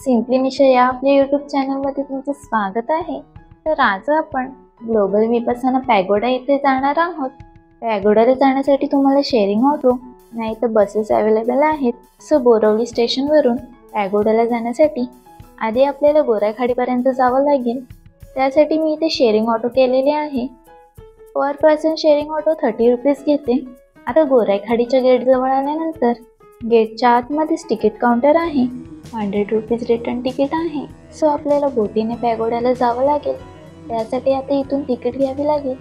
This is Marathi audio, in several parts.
सिम्पली निशा या आपल्या यूट्यूब चॅनलमध्ये तुमचं स्वागत आहे। तर आज आपण ग्लोबल विपासना पॅगोडा इथे जाणार आहोत। पॅगोडाला जाण्यासाठी तुम्हाला शेअरिंग ऑटो नाही तर बसेस अवेलेबल आहेत। सो बोरवली स्टेशनवरून पॅगोडाला जाण्यासाठी आधी आपल्याला गोराईखाडीपर्यंत जावं लागेल। त्यासाठी मी इथे शेअरिंग ऑटो केलेले आहे। पर पर्सन शेअरिंग ऑटो 30 रुपीज घेते। आता गोराईखाडीच्या गेटजवळ आल्यानंतर गेटच्या आतमध्येच तिकीट काउंटर आहे। 100 रुपीज रिटर्न तिकीट आहे। सो आपल्याला बोटीने पॅगोडाला जावं लागेल। त्यासाठी आता इथून तिकीट घ्यावी लागेल।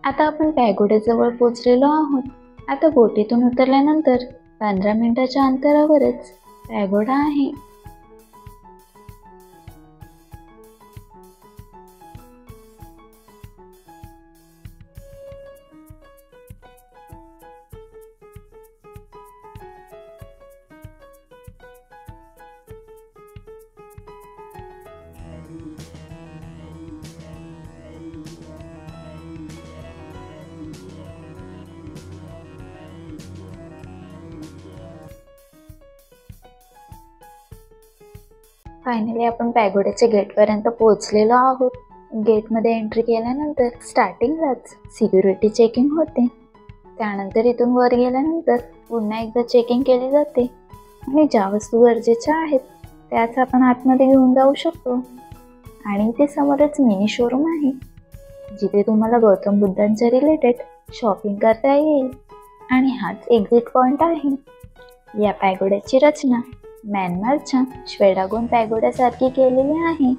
आता आपण पॅगोडाजवळ पोहोचलेलो आहोत। आता बोटीतून उतरल्यानंतर 15 मिनिटाच्या अंतरावरच पॅगोडा आहे। फायनली आपण पॅगोडाच्या गेटपर्यंत पोहोचलेलो आहोत। गेटमध्ये एंट्री केल्यानंतर स्टार्टिंगलाच सिक्युरिटी चेकिंग होते। त्यानंतर इथून वर गेल्यानंतर पुन्हा एकदा चेकिंग केली जाते आणि ज्या वस्तू गरजेच्या आहेत त्याच आपण आतमध्ये घेऊन जाऊ शकतो। आणि इथे समोरच मिनी शोरूम आहे जिथे तुम्हाला गौतम बुद्धांच्या रिलेटेड शॉपिंग करता येईल। आणि हाच एक्झिट पॉइंट आहे। या पॅगोडाची रचना म्यानमारच्या श्वेडागोन पॅगोडासारखी केलेली आहे।